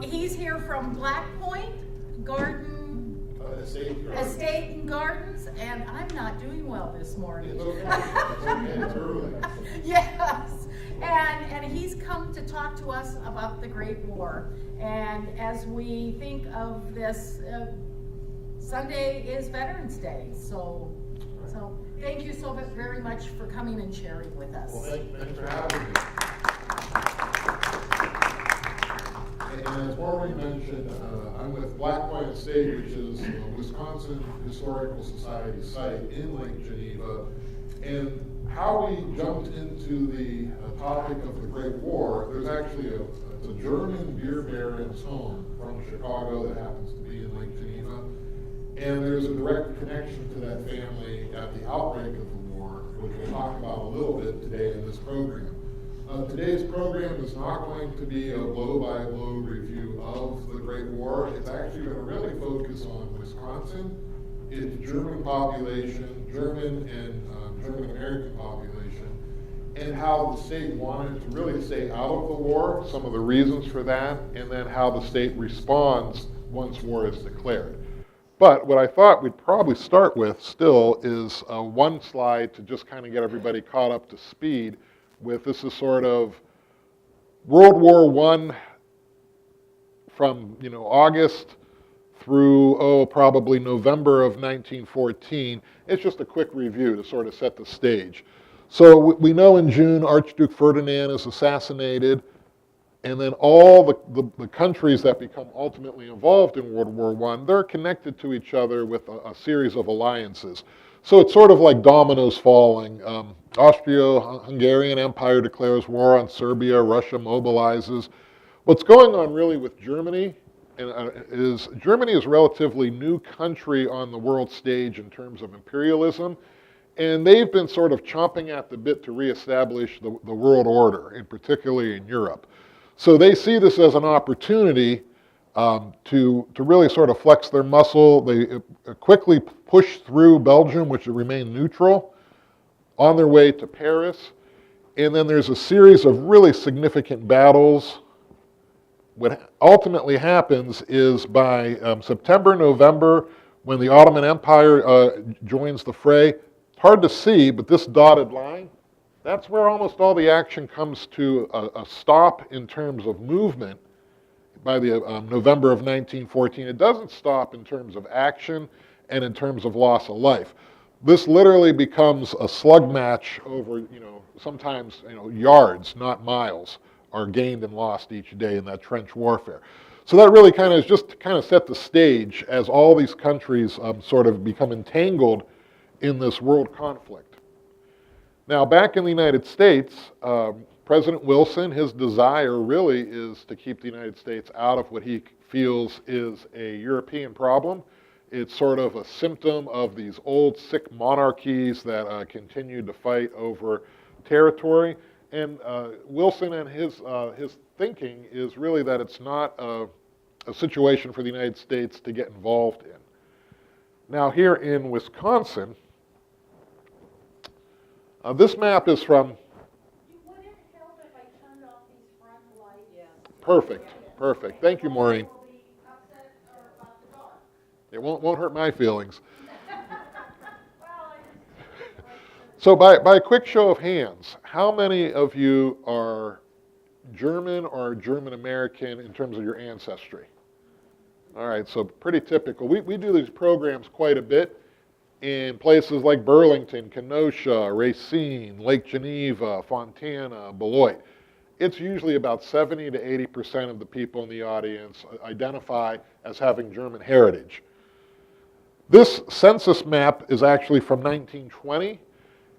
He's here from Black Point Estate and Gardens, and I'm not doing well this morning. It's okay. It's okay. It's early. Yes, and he's come to talk to us about the Great War. And as we think of this, Sunday is Veterans Day, so thank you so very much for coming and sharing with us. Well, thanks for having me. And as Maureen mentioned, I'm with Black Point Estate, which is a Wisconsin Historical Society site in Lake Geneva. And how we jumped into the topic of the Great War, there's actually a German beer baron's home from Chicago that happens to be in Lake Geneva. And there's a direct connection to that family at the outbreak of the war, which we'll talk about a little bit today in this program. Today's program is not going to be a blow-by-blow review of the Great War. It's actually going to really focus on Wisconsin, its German population, German and German-American population, and how the state wanted to really stay out of the war, some of the reasons for that, and then how the state responds once war is declared. But what I thought we'd probably start with still is one slide to just kind of get everybody caught up to speed with. This is sort of World War I from August through probably November of 1914. It's just a quick review to sort of set the stage. So we know in June Archduke Ferdinand is assassinated, and then all the countries that become ultimately involved in World War I, they're connected to each other with a series of alliances. So it's sort of like dominoes falling. Austro-Hungarian Empire declares war on Serbia, Russia mobilizes. What's going on really with Germany is Germany is a relatively new country on the world stage in terms of imperialism, and they've been sort of chomping at the bit to reestablish the world order, and particularly in Europe. So they see this as an opportunity to really sort of flex their muscle. They quickly push through Belgium, which remained neutral, on their way to Paris. And then there's a series of really significant battles. What ultimately happens is by September, November, when the Ottoman Empire joins the fray, hard to see, but this dotted line, that's where almost all the action comes to a stop in terms of movement by the November of 1914. It doesn't stop in terms of action and in terms of loss of life. This literally becomes a slug match over, sometimes, yards, not miles, are gained and lost each day in that trench warfare. So that really kind of is just to kind of set the stage as all these countries sort of become entangled in this world conflict. Now, back in the United States, President Wilson, his desire really is to keep the United States out of what he feels is a European problem. It's sort of a symptom of these old, sick monarchies that continue to fight over territory. And Wilson and his thinking is really that it's not a situation for the United States to get involved in. Now, here in Wisconsin, this map is from... Would it help if I turned off these front lights? Yeah. Perfect. Thank you, Maureen. It won't hurt my feelings. So by a quick show of hands, how many of you are German or German American in terms of your ancestry? All right, so pretty typical. We do these programs quite a bit in places like Burlington, Kenosha, Racine, Lake Geneva, Fontana, Beloit. It's usually about 70 to 80% of the people in the audience identify as having German heritage. This census map is actually from 1920,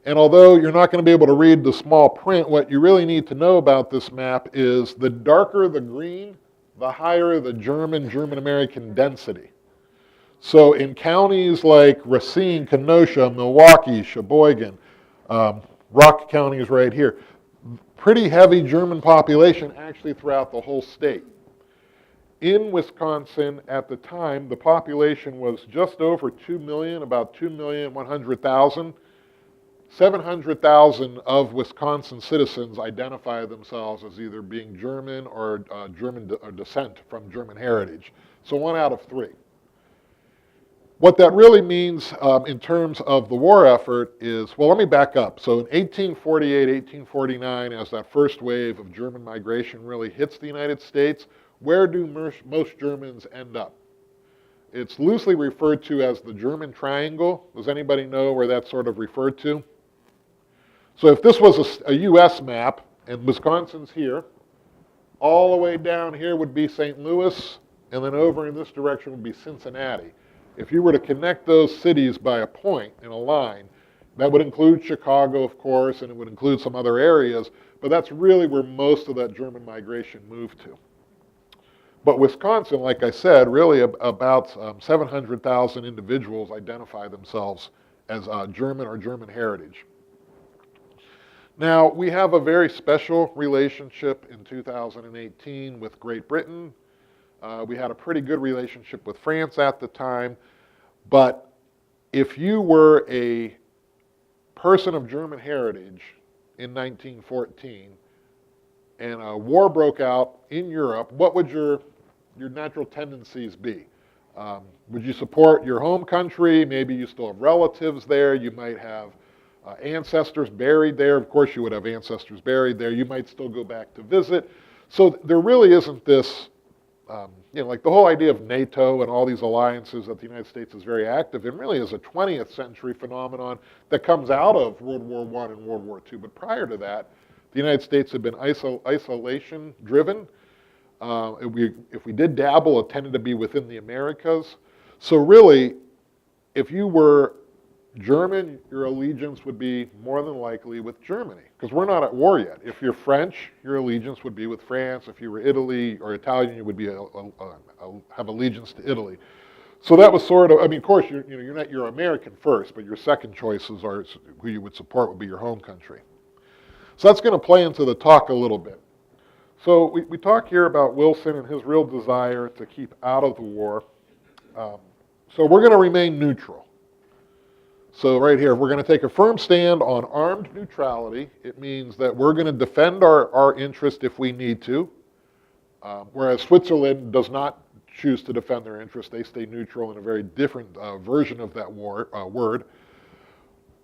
and although you're not going to be able to read the small print, what you really need to know about this map is the darker the green, the higher the German-American density. So in counties like Racine, Kenosha, Milwaukee, Sheboygan, Rock County is right here, pretty heavy German population actually throughout the whole state. In Wisconsin at the time, the population was just over 2 million, about 2,100,000. 700,000 of Wisconsin citizens identify themselves as either being German or German descent from German heritage. So 1 out of 3. What that really means in terms of the war effort is, well, let me back up. So in 1848, 1849, as that first wave of German migration really hits the United States, where do most Germans end up? It's loosely referred to as the German Triangle. Does anybody know where that's sort of referred to? So if this was a U.S. map, and Wisconsin's here, all the way down here would be St. Louis, and then over in this direction would be Cincinnati. If you were to connect those cities by a point in a line, that would include Chicago, of course, and it would include some other areas, but that's really where most of that German migration moved to. But Wisconsin, like I said, really about 700,000 individuals identify themselves as German or German heritage. Now, we have a very special relationship in 2018 with Great Britain. We had a pretty good relationship with France at the time, but if you were a person of German heritage in 1914 and a war broke out in Europe, what would your natural tendencies be? Would you support your home country? Maybe you still have relatives there. You might have ancestors buried there. Of course, you would have ancestors buried there. You might still go back to visit. So there really isn't this, like the whole idea of NATO and all these alliances that the United States is very active in really is a 20th century phenomenon that comes out of World War I and World War II. But prior to that, the United States had been isolation driven. If we did dabble, it tended to be within the Americas. So really, if you were German, your allegiance would be more than likely with Germany, because we're not at war yet. If you're French, your allegiance would be with France. If you were Italy or Italian, you would be have allegiance to Italy. So that was sort of, I mean, of course, you're American first, but your second choices are who you would support would be your home country. So that's going to play into the talk a little bit. So we talk here about Wilson and his real desire to keep out of the war. So we're going to remain neutral. So right here, we're going to take a firm stand on armed neutrality. It means that we're going to defend our interest if we need to, whereas Switzerland does not choose to defend their interest. They stay neutral in a very different version of that word.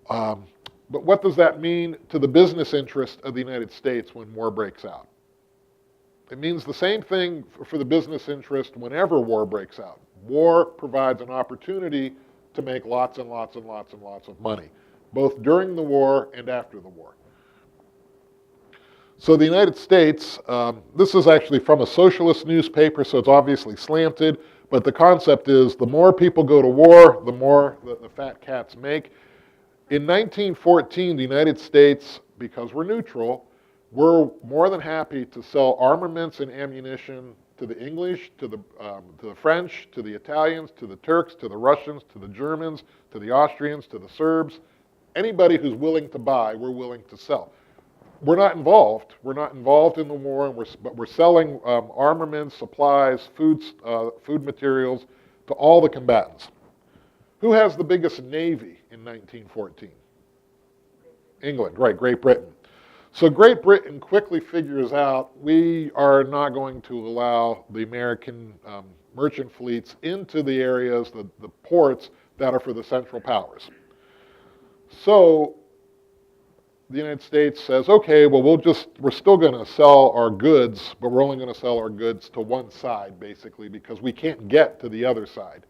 But what does that mean to the business interest of the United States when war breaks out? It means the same thing for the business interest whenever war breaks out. War provides an opportunity to make lots and lots and lots and lots of money, both during the war and after the war. So the United States, this is actually from a socialist newspaper, so it's obviously slanted, but the concept is the more people go to war, the more the fat cats make. In 1914, the United States, because we're neutral, we're more than happy to sell armaments and ammunition to the English, to the French, to the Italians, to the Turks, to the Russians, to the Germans, to the Austrians, to the Serbs. Anybody who's willing to buy, we're willing to sell. We're not involved. We're not involved in the war, but we're selling armaments, supplies, food materials to all the combatants. Who has the biggest navy in 1914? England, right, Great Britain. So Great Britain quickly figures out we are not going to allow the American merchant fleets into the areas, the ports that are for the Central Powers. So the United States says, okay, well, we're still going to sell our goods, but we're only going to sell our goods to one side, basically, because we can't get to the other side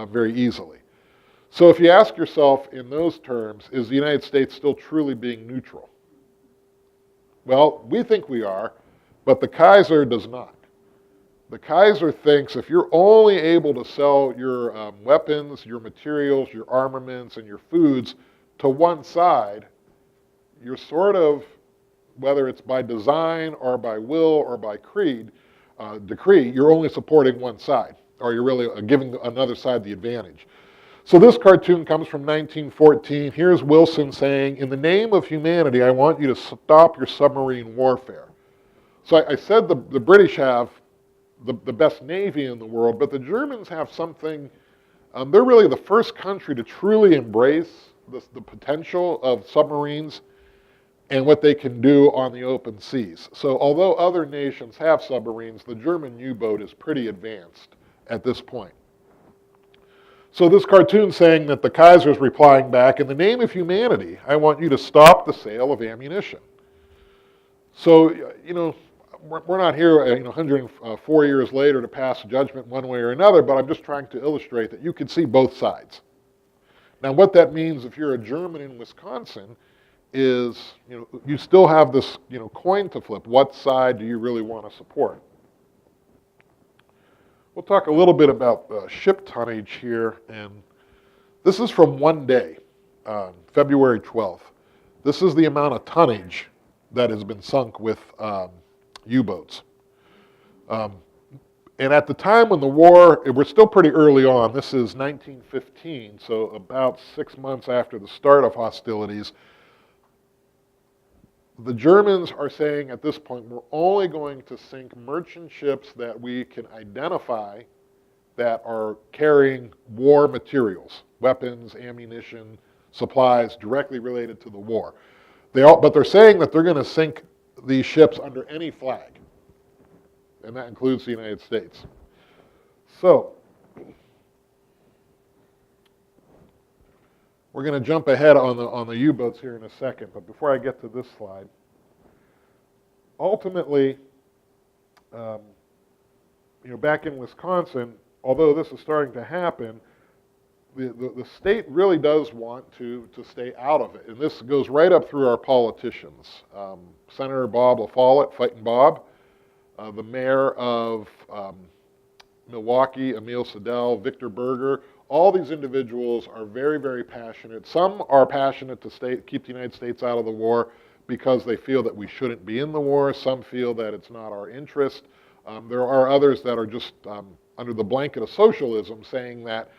very easily. So if you ask yourself in those terms, is the United States still truly being neutral? Well, we think we are, but the Kaiser does not. The Kaiser thinks if you're only able to sell your weapons, your materials, your armaments, and your foods to one side, you're sort of, whether it's by design or by will or by decree, you're only supporting one side, or you're really giving another side the advantage. So this cartoon comes from 1914. Here's Wilson saying, in the name of humanity, I want you to stop your submarine warfare. So I said the British have the best navy in the world, but the Germans have something, they're really the first country to truly embrace the potential of submarines and what they can do on the open seas. So although other nations have submarines, the German U-boat is pretty advanced at this point. So this cartoon saying that the Kaiser's replying back, in the name of humanity, I want you to stop the sale of ammunition. So, we're not here, 104 years later to pass judgment one way or another, but I'm just trying to illustrate that you can see both sides. Now, what that means if you're a German in Wisconsin is, you still have this, coin to flip. What side do you really want to support? We'll talk a little bit about ship tonnage here, and this is from one day, February 12th. This is the amount of tonnage that has been sunk with U-boats. And at the time when the war, we're still pretty early on, this is 1915, so about 6 months after the start of hostilities, the Germans are saying at this point, we're only going to sink merchant ships that we can identify that are carrying war materials, weapons, ammunition, supplies directly related to the war. But they're saying that they're going to sink these ships under any flag, and that includes the United States. So, we're going to jump ahead on the U-boats here in a second, but before I get to this slide, ultimately, back in Wisconsin, although this is starting to happen, the state really does want to stay out of it, and this goes right up through our politicians. Senator Bob LaFollette, Fightin' Bob, the mayor of Milwaukee, Ilsa Dell, Victor Berger. All these individuals are very, very passionate. Some are passionate to keep the United States out of the war because they feel that we shouldn't be in the war. Some feel that it's not our interest. There are others that are just under the blanket of socialism saying that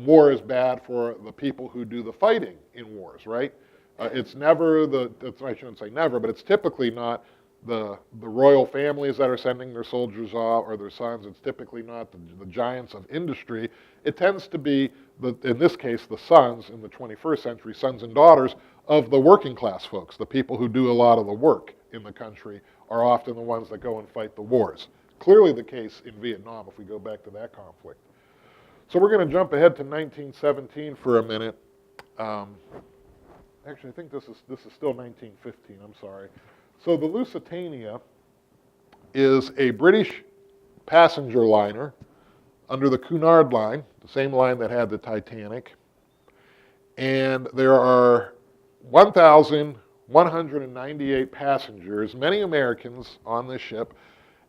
war is bad for the people who do the fighting in wars, right? It's never I shouldn't say never, but it's typically not the royal families that are sending their soldiers off or their sons. It's typically not the giants of industry. It tends to be, in this case, the sons in the 21st century, sons and daughters of the working class folks. The people who do a lot of the work in the country are often the ones that go and fight the wars. Clearly the case in Vietnam if we go back to that conflict. So we're going to jump ahead to 1917 for a minute. Actually, I think this is still 1915, I'm sorry. So the Lusitania is a British passenger liner under the Cunard Line, the same line that had the Titanic. And there are 1,198 passengers, many Americans on this ship,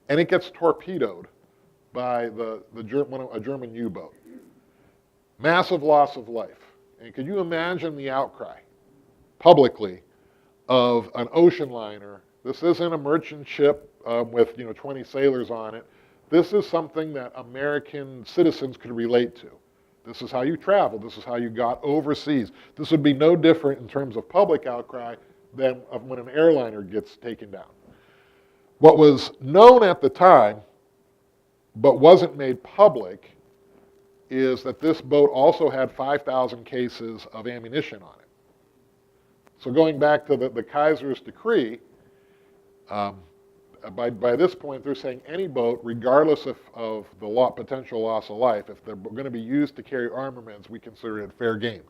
and it gets torpedoed by a German U-boat. Massive loss of life. And could you imagine the outcry publicly of an ocean liner? This isn't a merchant ship with 20 sailors on it. This is something that American citizens could relate to. This is how you travel. This is how you got overseas. This would be no different in terms of public outcry than of when an airliner gets taken down. What was known at the time, but wasn't made public, is that this boat also had 5,000 cases of ammunition on it. So going back to the Kaiser's decree, by this point they're saying any boat, regardless of the potential loss of life, if they're going to be used to carry armaments, we consider it fair game.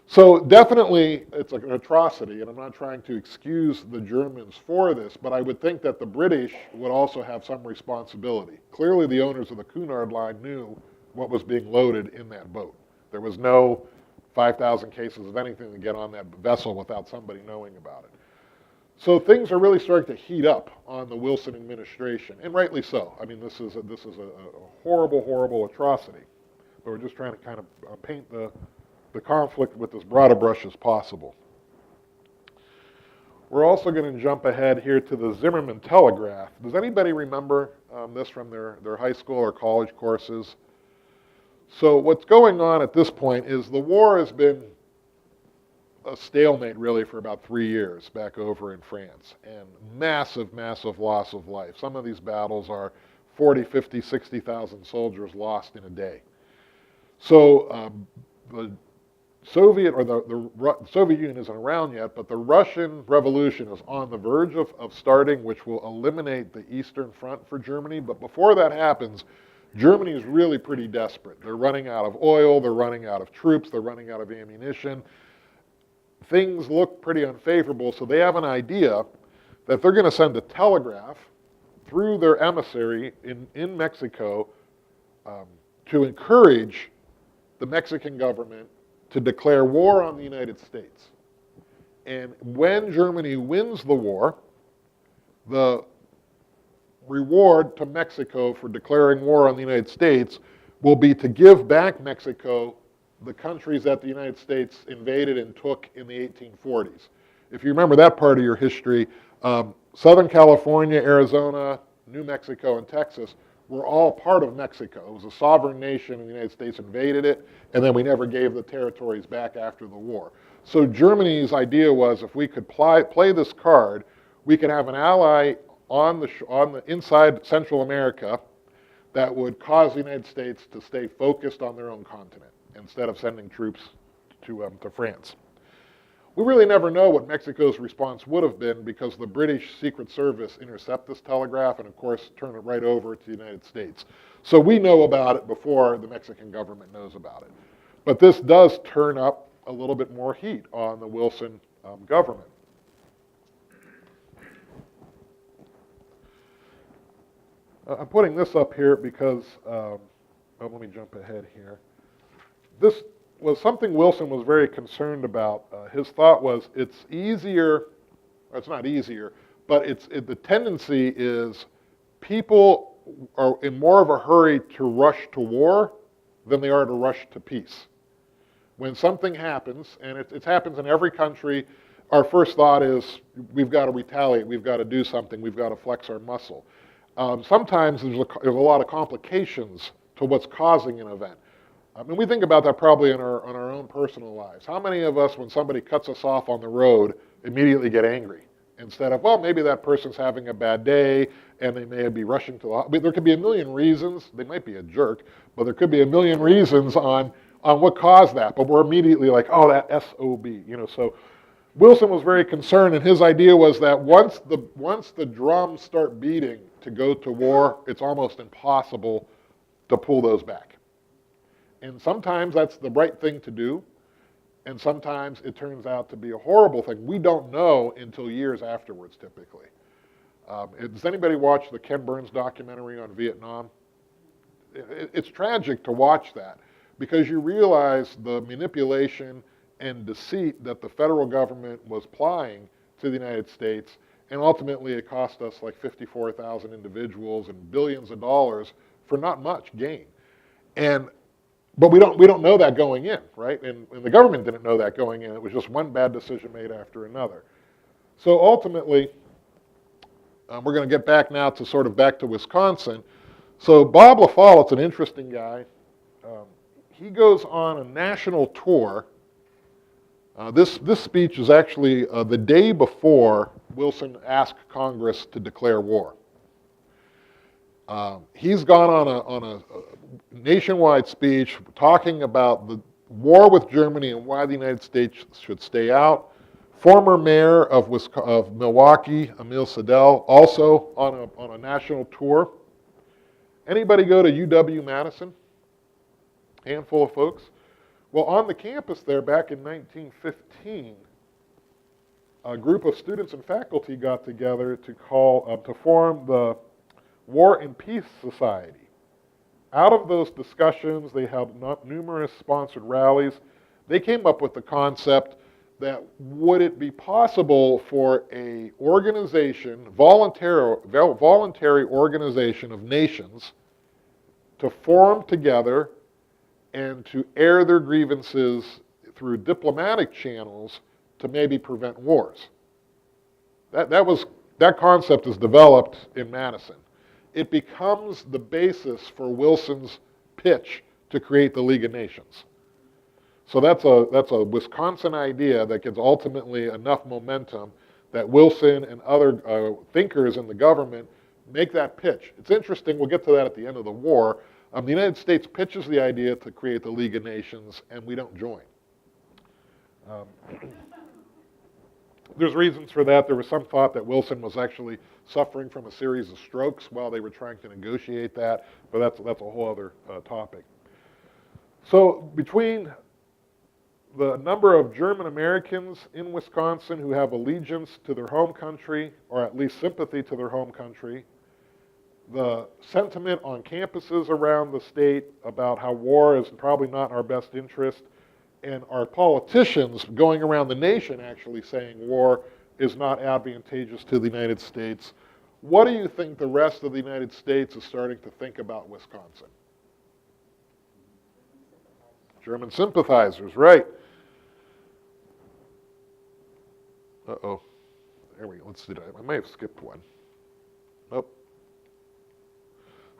So definitely it's an atrocity, and I'm not trying to excuse the Germans for this, but I would think that the British would also have some responsibility. Clearly the owners of the Cunard Line knew what was being loaded in that boat. There was no 5,000 cases of anything to get on that vessel without somebody knowing about it. So things are really starting to heat up on the Wilson administration, and rightly so. I mean, this is a horrible, horrible atrocity. But we're just trying to kind of paint the conflict with as broad a brush as possible. We're also going to jump ahead here to the Zimmerman telegraph. Does anybody remember this from their high school or college courses? So what's going on at this point is the war has been a stalemate really for about 3 years back over in France, and massive, massive loss of life. Some of these battles are 40, 50, 60,000 soldiers lost in a day. So the Soviet Union isn't around yet, but the Russian Revolution is on the verge of starting, which will eliminate the Eastern Front for Germany. But before that happens, Germany is really pretty desperate. They're running out of oil, they're running out of troops, they're running out of ammunition. Things look pretty unfavorable, so they have an idea that they're going to send a telegraph through their emissary in Mexico to encourage the Mexican government to declare war on the United States. And when Germany wins the war, the reward to Mexico for declaring war on the United States will be to give back Mexico the countries that the United States invaded and took in the 1840s. If you remember that part of your history, Southern California, Arizona, New Mexico, and Texas were all part of Mexico. It was a sovereign nation, and the United States invaded it, and then we never gave the territories back after the war. So Germany's idea was, if we could play this card, we could have an ally on the inside Central America that would cause the United States to stay focused on their own continent instead of sending troops to France. We really never know what Mexico's response would have been, because the British Secret Service intercept this telegraph and, of course, turn it right over to the United States. So we know about it before the Mexican government knows about it. But this does turn up a little bit more heat on the Wilson government. I'm putting this up here because, let me jump ahead here. This was something Wilson was very concerned about. His thought was, it's easier, or it's not easier, but the tendency is people are in more of a hurry to rush to war than they are to rush to peace. When something happens, and it happens in every country, our first thought is, we've got to retaliate, we've got to do something, we've got to flex our muscle. Sometimes there's a lot of complications to what's causing an event. I mean, we think about that probably in our own personal lives. How many of us, when somebody cuts us off on the road, immediately get angry? Instead of, well, maybe that person's having a bad day, and they may be rushing to the hospital. There could be a million reasons. They might be a jerk, but there could be a million reasons on what caused that. But we're immediately like, oh, that SOB. So Wilson was very concerned, and his idea was that once the drums start beating to go to war, it's almost impossible to pull those back. And sometimes that's the right thing to do, and sometimes it turns out to be a horrible thing. We don't know until years afterwards, typically. Does anybody watch the Ken Burns documentary on Vietnam? It's tragic to watch that, because you realize the manipulation and deceit that the federal government was plying to the United States, and ultimately it cost us like 54,000 individuals and billions of dollars for not much gain. But we don't know that going in, right? And the government didn't know that going in. It was just one bad decision made after another. So ultimately, we're going to get back now to back to Wisconsin. So Bob LaFollette's an interesting guy. He goes on a national tour. This speech is actually the day before Wilson asked Congress to declare war. He's gone on a nationwide speech talking about the war with Germany and why the United States should stay out. Former mayor of Milwaukee, Ilsa Dell, also on a national tour. Anybody go to UW-Madison? Handful of folks. Well, on the campus there back in 1915, a group of students and faculty got together to form the War and Peace Society. Out of those discussions, they held numerous sponsored rallies. They came up with the concept that would it be possible for a organization, voluntary organization of nations, to form together and to air their grievances through diplomatic channels to maybe prevent wars. That concept is developed in Madison. It becomes the basis for Wilson's pitch to create the League of Nations. So that's a Wisconsin idea that gets ultimately enough momentum that Wilson and other thinkers in the government make that pitch. It's interesting, we'll get to that at the end of the war. The United States pitches the idea to create the League of Nations, and we don't join. There's reasons for that. There was some thought that Wilson was actually suffering from a series of strokes while they were trying to negotiate that, but that's a whole other topic. So between the number of German Americans in Wisconsin who have allegiance to their home country, or at least sympathy to their home country, the sentiment on campuses around the state about how war is probably not in our best interest, and our politicians going around the nation actually saying war is not advantageous to the United States. What do you think the rest of the United States is starting to think about Wisconsin? German sympathizers, right. Uh-oh. There we go. Let's see. I may have skipped one. Nope.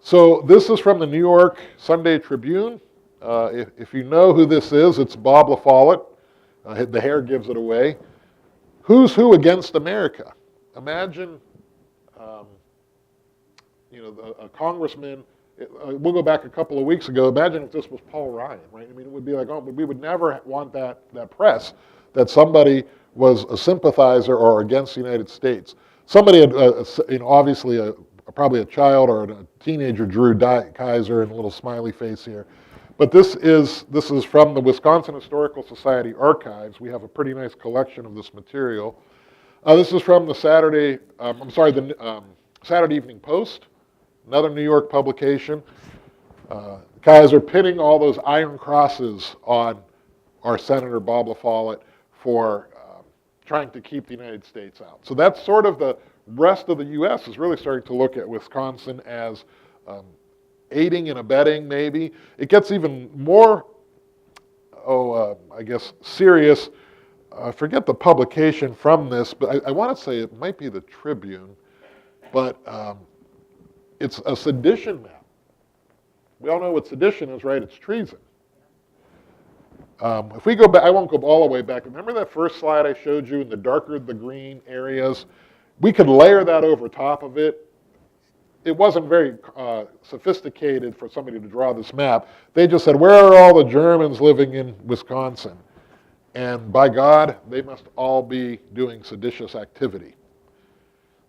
So this is from the New York Sunday Tribune. If you know who this is, it's Bob La Follette. The hair gives it away. Who's who against America? Imagine, a congressman. We'll go back a couple of weeks ago. Imagine if this was Paul Ryan, right? I mean, it would be like, oh, we would never want that press that somebody was a sympathizer or against the United States. Somebody, obviously, probably a child or a teenager drew Kaiser and a little smiley face here. But this is from the Wisconsin Historical Society archives. We have a pretty nice collection of this material. This is from the Saturday Evening Post, another New York publication. Kaiser pinning all those iron crosses on our Senator Bob La Follette for trying to keep the United States out. So that's sort of the rest of the U.S. is really starting to look at Wisconsin as aiding and abetting, maybe. It gets even more, serious. I forget the publication from this, but I want to say it might be the Tribune, but it's a sedition map. We all know what sedition is, right? It's treason. If we go back, I won't go all the way back. Remember that first slide I showed you in the darker the green areas? We could layer that over top of it. It wasn't very sophisticated for somebody to draw this map. They just said, where are all the Germans living in Wisconsin? And by God, they must all be doing seditious activity.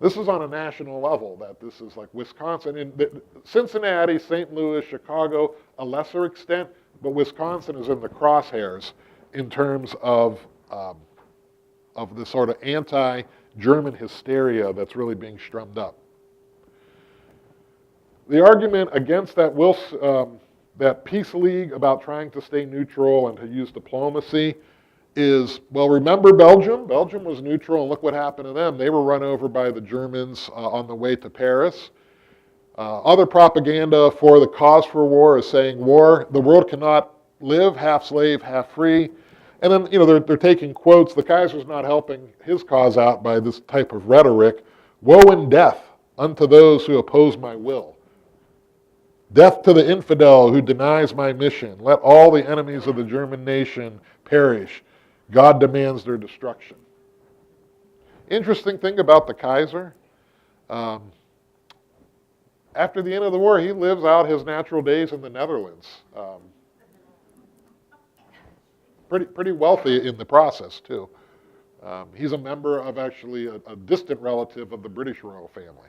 This is on a national level, that this is like Wisconsin, and Cincinnati, St. Louis, Chicago, a lesser extent, but Wisconsin is in the crosshairs in terms of the sort of anti-German hysteria that's really being strummed up. The argument against that that peace league about trying to stay neutral and to use diplomacy is, well, remember Belgium? Belgium was neutral, and look what happened to them. They were run over by the Germans on the way to Paris. Other propaganda for the cause for war is saying the world cannot live half slave, half free. And then, they're taking quotes. The Kaiser's not helping his cause out by this type of rhetoric. Woe and death unto those who oppose my will. Death to the infidel who denies my mission. Let all the enemies of the German nation perish. God demands their destruction. Interesting thing about the Kaiser, after the end of the war, he lives out his natural days in the Netherlands. Pretty wealthy in the process, too. He's a member of actually a distant relative of the British royal family.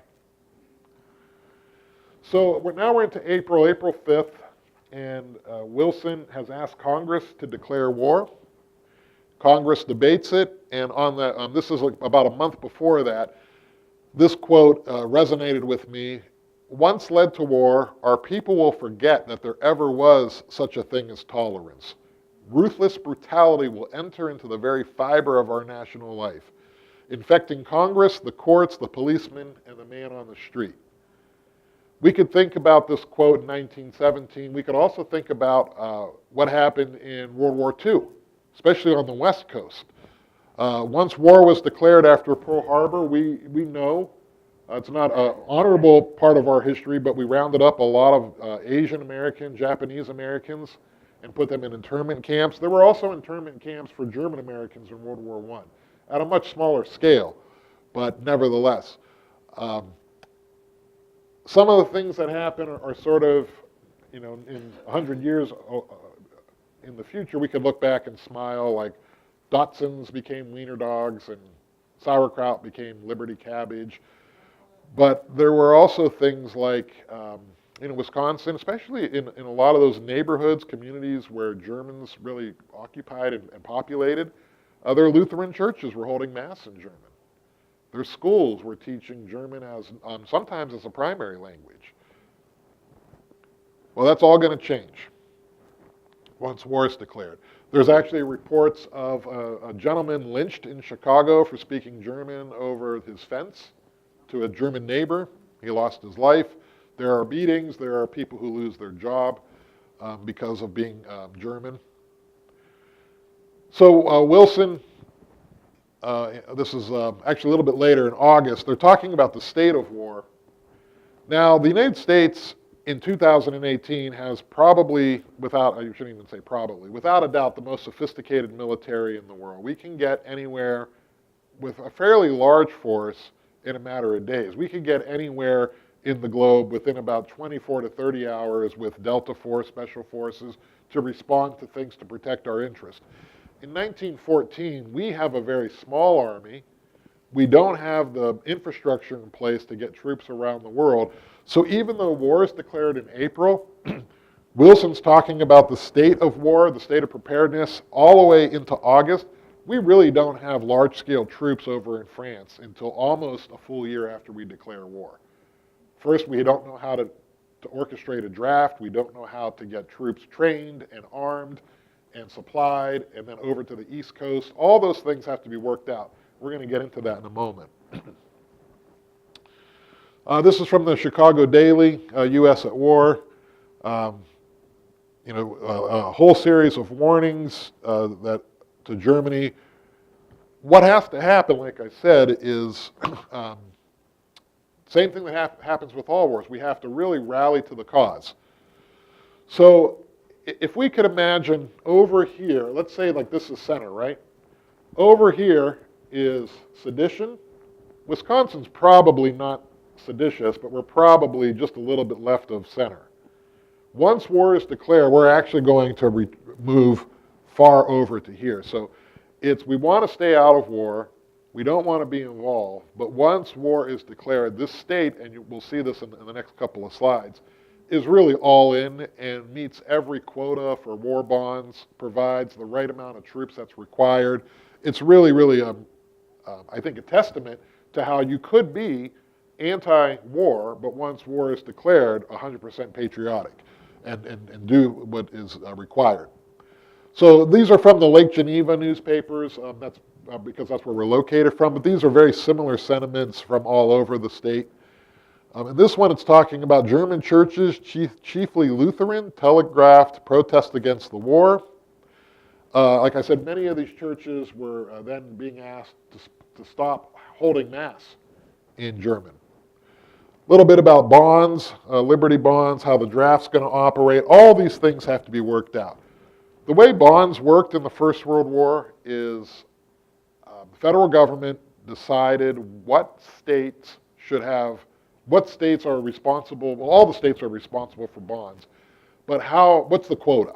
So now we're into April 5th, and Wilson has asked Congress to declare war. Congress debates it, and this is about a month before that, this quote resonated with me. Once led to war, our people will forget that there ever was such a thing as tolerance. Ruthless brutality will enter into the very fiber of our national life, infecting Congress, the courts, the policeman, and the man on the street. We could think about this quote in 1917. We could also think about what happened in World War II, especially on the West Coast. Once war was declared after Pearl Harbor, we know it's not an honorable part of our history, but we rounded up a lot of Asian American, Japanese Americans, and put them in internment camps. There were also internment camps for German Americans in World War I, at a much smaller scale, but nevertheless. Some of the things that happen are sort of, in 100 years in the future, we could look back and smile, like Datsuns became wiener dogs, and sauerkraut became Liberty cabbage. But there were also things like, in Wisconsin, especially in a lot of those neighborhoods, communities where Germans really occupied and populated, other Lutheran churches were holding Mass in German. Their schools were teaching German as sometimes as a primary language. Well, that's all going to change once war is declared. There's actually reports of a gentleman lynched in Chicago for speaking German over his fence to a German neighbor. He lost his life. There are beatings. There are people who lose their job because of being German. So Wilson, this is actually a little bit later in August, they're talking about the state of war. Now, the United States in 2018 has probably, I shouldn't even say probably, without a doubt, the most sophisticated military in the world. We can get anywhere with a fairly large force in a matter of days. We could get anywhere in the globe within about 24 to 30 hours with Delta Force, Special Forces, to respond to things to protect our interest. In 1914, we have a very small army. We don't have the infrastructure in place to get troops around the world. So even though war is declared in April, Wilson's talking about the state of war, the state of preparedness, all the way into August. We really don't have large-scale troops over in France until almost a full year after we declare war. First, we don't know how to orchestrate a draft. We don't know how to get troops trained and armed and supplied, and then over to the East Coast. All those things have to be worked out. We're going to get into that in a moment. This is from the Chicago Daily, U.S. at War. A whole series of warnings that to Germany. What has to happen, like I said, is same thing that happens with all wars. We have to really rally to the cause. So if we could imagine over here, let's say like this is center, right? Over here is sedition. Wisconsin's probably not seditious, but we're probably just a little bit left of center. Once war is declared, we're actually going to move far over to here. So we want to stay out of war. We don't want to be involved. But once war is declared, this state, and we'll see this in the next couple of slides, is really all in and meets every quota for war bonds, provides the right amount of troops that's required. It's really, really, I think, a testament to how you could be anti-war, but once war is declared, 100% patriotic and do what is required. So these are from the Lake Geneva newspapers. That's because that's where we're located from, but these are very similar sentiments from all over the state. In this one, it's talking about German churches, chiefly Lutheran, telegraphed protest against the war. Like I said, many of these churches were then being asked to stop holding Mass in German. A little bit about bonds, Liberty bonds, how the draft's going to operate. All these things have to be worked out. The way bonds worked in the First World War is the federal government decided what states are responsible. Well, all the states are responsible for bonds, but what's the quota?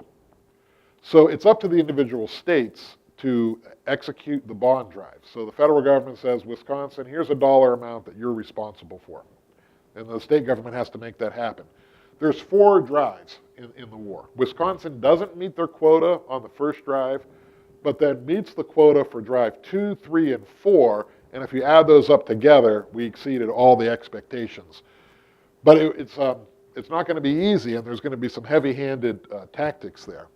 So it's up to the individual states to execute the bond drive. So the federal government says, Wisconsin, here's a dollar amount that you're responsible for. And the state government has to make that happen. There's 4 drives in the war. Wisconsin doesn't meet their quota on the first drive, but then meets the quota for drive 2, 3, and 4. And if you add those up together, we exceeded all the expectations. But it's not going to be easy, and there's going to be some heavy-handed tactics there.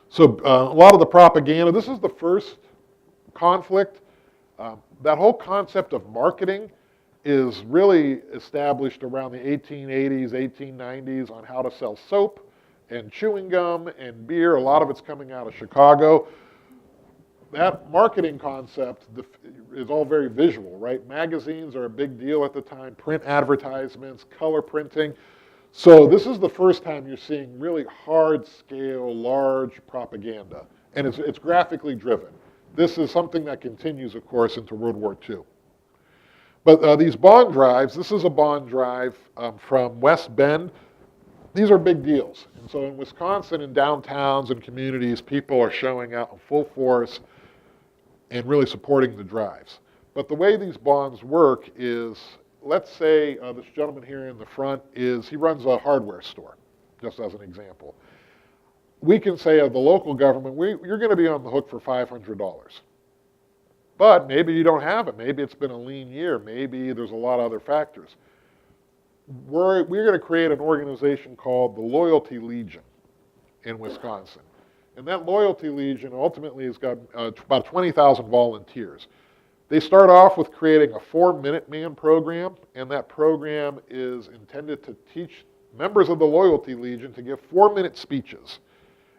So a lot of the propaganda, this is the first conflict. That whole concept of marketing is really established around the 1880s, 1890s on how to sell soap and chewing gum and beer. A lot of it's coming out of Chicago. That marketing concept is all very visual, right? Magazines are a big deal at the time, print advertisements, color printing. So this is the first time you're seeing really hard-scale, large propaganda, and it's graphically driven. This is something that continues, of course, into World War II. But these bond drives, this is a bond drive from West Bend. These are big deals. And so in Wisconsin, in downtowns and communities, people are showing out in full force and really supporting the drives. But the way these bonds work is, let's say this gentleman here in the front he runs a hardware store, just as an example. We can say of the local government, you're going to be on the hook for $500. But maybe you don't have it. Maybe it's been a lean year. Maybe there's a lot of other factors. We're going to create an organization called the Loyalty Legion in Wisconsin. And that Loyalty Legion ultimately has got about 20,000 volunteers. They start off with creating a 4-Minute Man program, and that program is intended to teach members of the Loyalty Legion to give 4-minute speeches.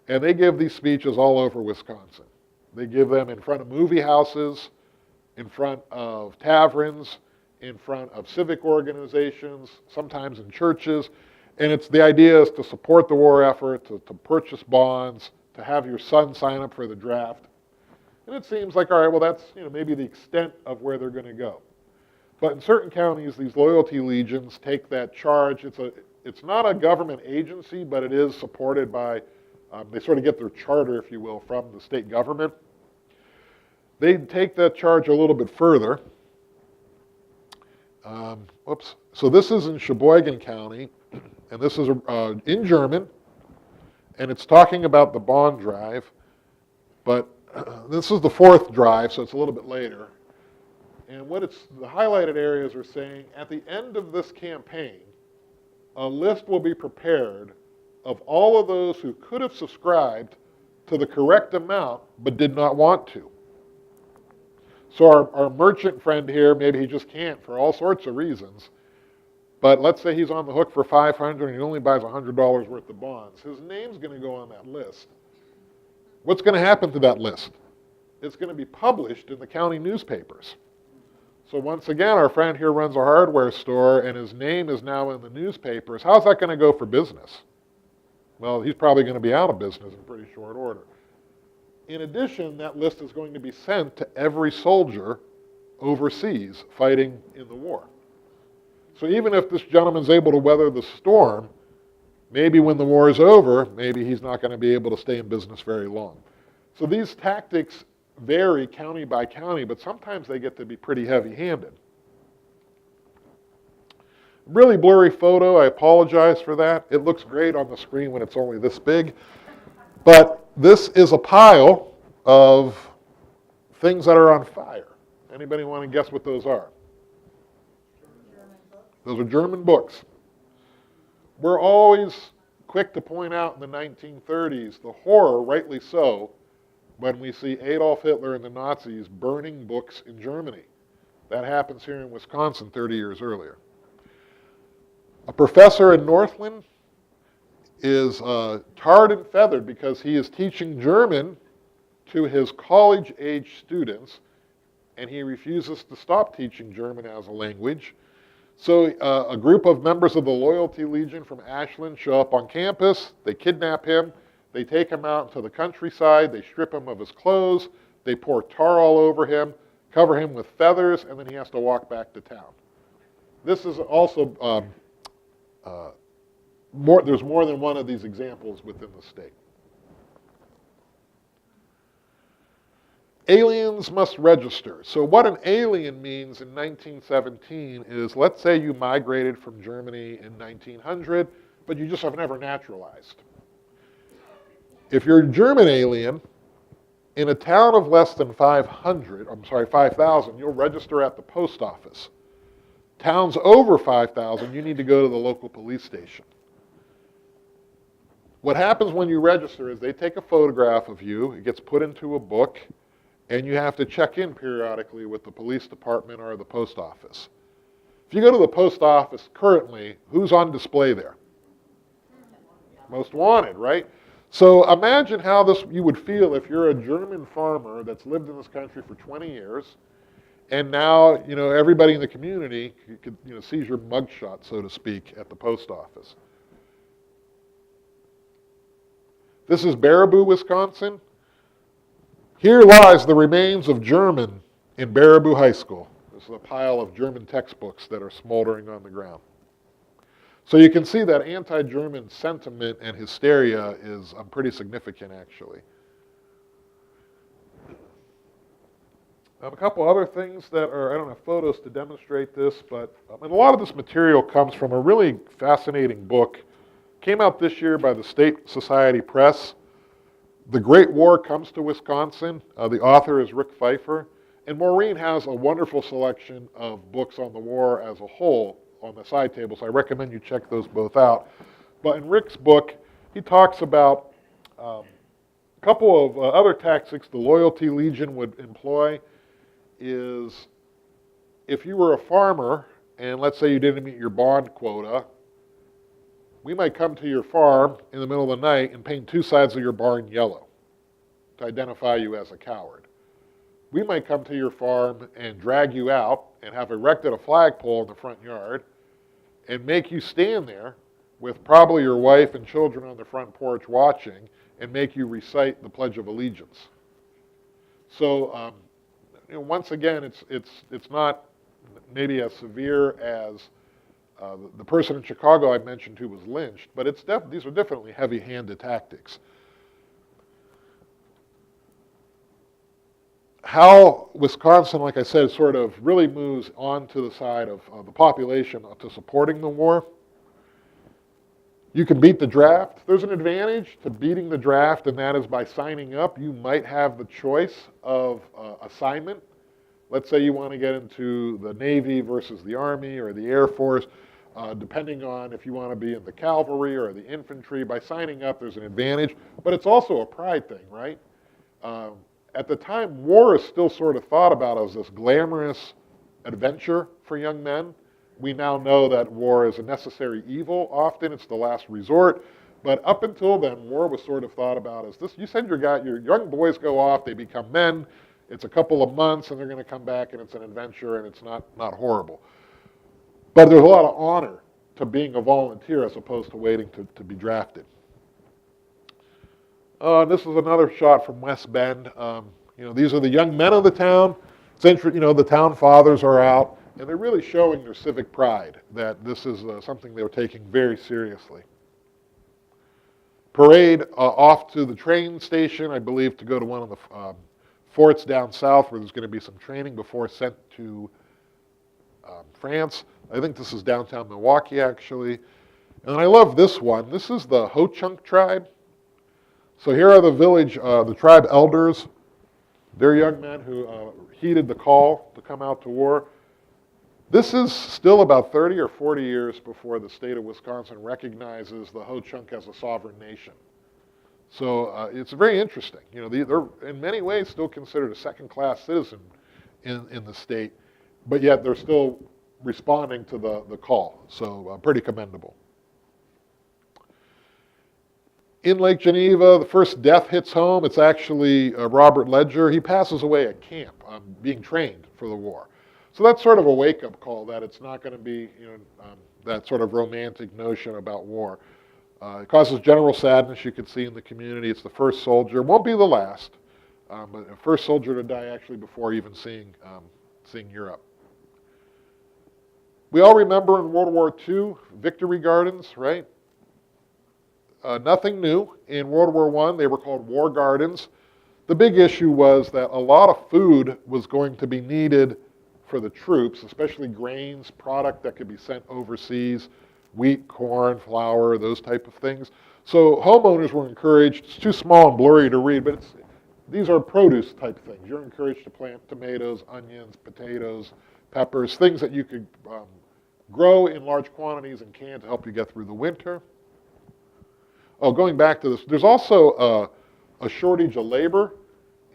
And they give these speeches all over Wisconsin. They give them in front of movie houses, in front of taverns, in front of civic organizations, sometimes in churches. And the idea is to support the war effort, to purchase bonds, to have your son sign up for the draft. And it seems like, all right, well, that's maybe the extent of where they're going to go. But in certain counties, these Loyalty Legions take that charge. It's not a government agency, but it is supported by, they sort of get their charter, if you will, from the state government. They take that charge a little bit further. So this is in Sheboygan County, and this is in German, and it's talking about the bond drive, but this is the 4th drive, so it's a little bit later. And the highlighted areas are saying, at the end of this campaign, a list will be prepared of all of those who could have subscribed to the correct amount but did not want to. So our merchant friend here, maybe he just can't for all sorts of reasons, but let's say he's on the hook for $500 and he only buys $100 worth of bonds. His name's going to go on that list. What's going to happen to that list? It's going to be published in the county newspapers. So once again, our friend here runs a hardware store and his name is now in the newspapers. How's that going to go for business? Well, he's probably going to be out of business in pretty short order. In addition, that list is going to be sent to every soldier overseas fighting in the war. So even if this gentleman's able to weather the storm, maybe when the war is over, maybe he's not going to be able to stay in business very long. So these tactics vary county by county, but sometimes they get to be pretty heavy-handed. Really blurry photo, I apologize for that. It looks great on the screen when it's only this big. But this is a pile of things that are on fire. Anybody want to guess what those are? Those are German books. We're always quick to point out in the 1930s the horror, rightly so, when we see Adolf Hitler and the Nazis burning books in Germany. That happens here in Wisconsin 30 years earlier. A professor in Northland is tarred and feathered because he is teaching German to his college-age students, and he refuses to stop teaching German as a language. So a group of members of the Loyalty Legion from Ashland show up on campus, they kidnap him, they take him out into the countryside, they strip him of his clothes, they pour tar all over him, cover him with feathers, and then he has to walk back to town. This is also, there's more than one of these examples within the state. Aliens must register. So what an alien means in 1917 is, let's say you migrated from Germany in 1900, but you just have never naturalized. If you're a German alien, in a town of less than 5,000, you'll register at the post office. Towns over 5,000, you need to go to the local police station. What happens when you register is they take a photograph of you, it gets put into a book, and you have to check in periodically with the police department or the post office. If you go to the post office currently, who's on display there? Most wanted, right? So imagine how you would feel if you're a German farmer that's lived in this country for 20 years, and now everybody in the community could sees your mugshot, so to speak, at the post office. This is Baraboo, Wisconsin. Here lies the remains of German in Baraboo High School. This is a pile of German textbooks that are smoldering on the ground. So you can see that anti-German sentiment and hysteria is pretty significant, actually. A couple other things that are, I don't have photos to demonstrate this, but a lot of this material comes from a really fascinating book. Came out this year by the State Society Press. The Great War Comes to Wisconsin. The author is Rick Pfeiffer. And Maureen has a wonderful selection of books on the war as a whole on the side table, so I recommend you check those both out. But in Rick's book, he talks about a couple of other tactics the Loyalty Legion would employ. Is if you were a farmer and let's say you didn't meet your bond quota, we might come to your farm in the middle of the night and paint two sides of your barn yellow to identify you as a coward. We might come to your farm and drag you out and have erected a flagpole in the front yard and make you stand there with probably your wife and children on the front porch watching and make you recite the Pledge of Allegiance. So, once again, it's not maybe as severe as the person in Chicago I mentioned who was lynched, but these are definitely heavy-handed tactics. How Wisconsin, like I said, sort of really moves onto the side of the population to supporting the war. You can beat the draft. There's an advantage to beating the draft, and that is by signing up. You might have the choice of assignment. Let's say you want to get into the Navy versus the Army or the Air Force, depending on if you want to be in the cavalry or the infantry. By signing up, there's an advantage, but it's also a pride thing, right? At the time, war is still sort of thought about as this glamorous adventure for young men. We now know that war is a necessary evil. Often it's the last resort. But up until then, war was sort of thought about as this. You send your young boys go off, they become men. It's a couple of months, and they're going to come back, and it's an adventure, and it's not horrible. But there's a lot of honor to being a volunteer as opposed to waiting to be drafted. This is another shot from West Bend. These are the young men of the town. The town fathers are out, and they're really showing their civic pride that this is something they were taking very seriously. Parade off to the train station, I believe, to go to one of the forts down south where there's going to be some training before sent to France. I think this is downtown Milwaukee, actually. And I love this one. This is the HoChunk tribe. So here are the tribe elders. They're young men who heeded the call to come out to war. This is still about 30 or 40 years before the state of Wisconsin recognizes the HoChunk as a sovereign nation. So it's very interesting. They're in many ways still considered a second-class citizen in the state, but yet they're still responding to the call. So pretty commendable. In Lake Geneva, the first death hits home. It's actually Robert Ledger. He passes away at camp, being trained for the war. So that's sort of a wake-up call that it's not going to be that sort of romantic notion about war. It causes general sadness, you can see in the community. It's the first soldier. It won't be the last, but the first soldier to die actually before even seeing Europe. We all remember in World War II, Victory Gardens, right? Nothing new. In World War I, they were called War Gardens. The big issue was that a lot of food was going to be needed for the troops, especially grains, product that could be sent overseas, wheat, corn, flour, those type of things. So homeowners were encouraged, it's too small and blurry to read, but these are produce type things. You're encouraged to plant tomatoes, onions, potatoes, peppers, things that you could grow in large quantities and can to help you get through the winter. Oh, going back to this, there's also a shortage of labor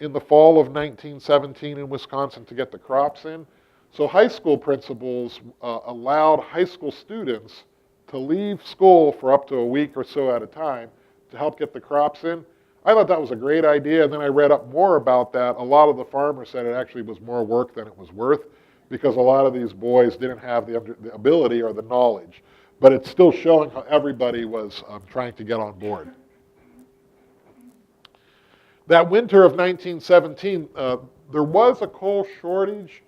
in the fall of 1917 in Wisconsin to get the crops in. So high school principals allowed high school students to leave school for up to a week or so at a time to help get the crops in. I thought that was a great idea, and then I read up more about that. A lot of the farmers said it actually was more work than it was worth because a lot of these boys didn't have the ability or the knowledge. But it's still showing how everybody was trying to get on board. That winter of 1917, there was a coal shortage.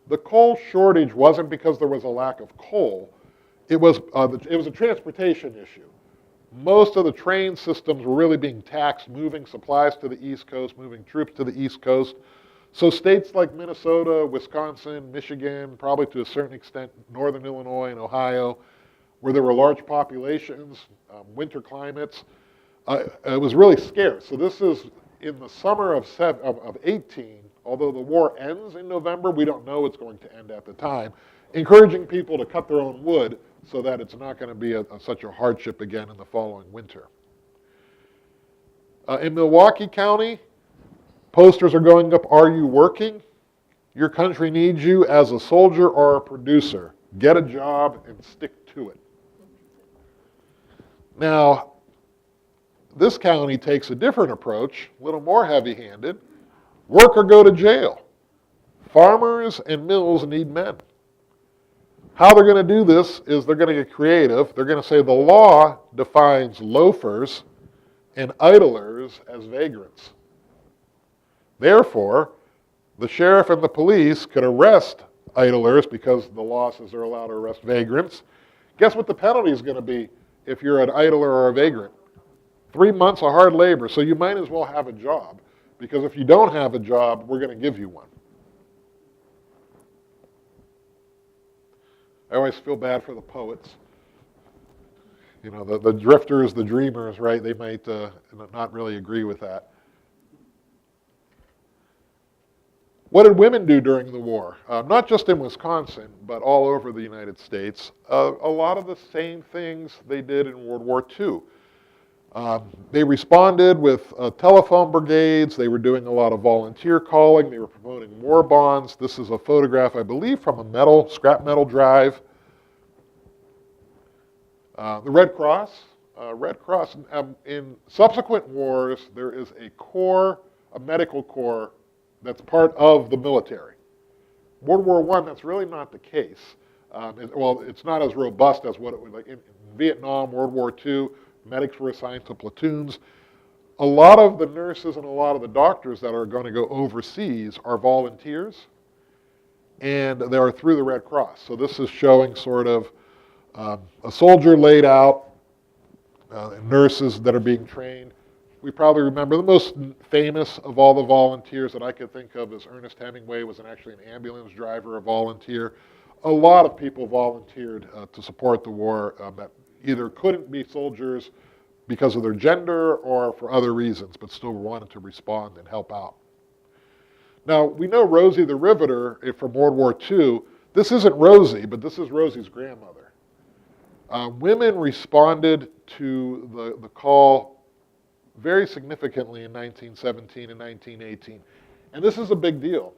The coal shortage wasn't because there was a lack of coal. it was a transportation issue. Most of the train systems were really being taxed, moving supplies to the East Coast, moving troops to the East Coast. So states like Minnesota, Wisconsin, Michigan, probably to a certain extent Northern Illinois and Ohio, where there were large populations, winter climates, it was really scarce. So this is in the summer of 18, although the war ends in November, we don't know it's going to end at the time, encouraging people to cut their own wood so that it's not going to be such a hardship again in the following winter. In Milwaukee County, posters are going up, "Are you working? Your country needs you as a soldier or a producer. Get a job and stick to it." Now, this county takes a different approach, a little more heavy-handed. Work or go to jail. Farmers and mills need men. How they're going to do this is they're going to get creative. They're going to say the law defines loafers and idlers as vagrants. Therefore, the sheriff and the police could arrest idlers because the law says they're allowed to arrest vagrants. Guess what the penalty is going to be if you're an idler or a vagrant? 3 months of hard labor, so you might as well have a job, because if you don't have a job, we're going to give you one. I always feel bad for the poets. You know, the drifters, the dreamers, right? They might not really agree with that. What did women do during the war? Not just in Wisconsin, but all over the United States. A lot of the same things they did in World War II. They responded with telephone brigades. They were doing a lot of volunteer calling. They were promoting war bonds. This is a photograph, I believe, from a scrap metal drive. The Red Cross. In subsequent wars, there is a medical corps that's part of the military. World War I, that's really not the case. It's not as robust as what it was like in Vietnam, World War II. Medics were assigned to platoons. A lot of the nurses and a lot of the doctors that are going to go overseas are volunteers, and they are through the Red Cross. So this is showing sort of a soldier laid out, nurses that are being trained. We probably remember the most famous of all the volunteers that I could think of is Ernest Hemingway, was actually an ambulance driver, a volunteer. A lot of people volunteered to support the war that either couldn't be soldiers because of their gender or for other reasons, but still wanted to respond and help out. Now, we know Rosie the Riveter from World War II. This isn't Rosie, but this is Rosie's grandmother. Women responded to the call very significantly in 1917 and 1918. And this is a big deal,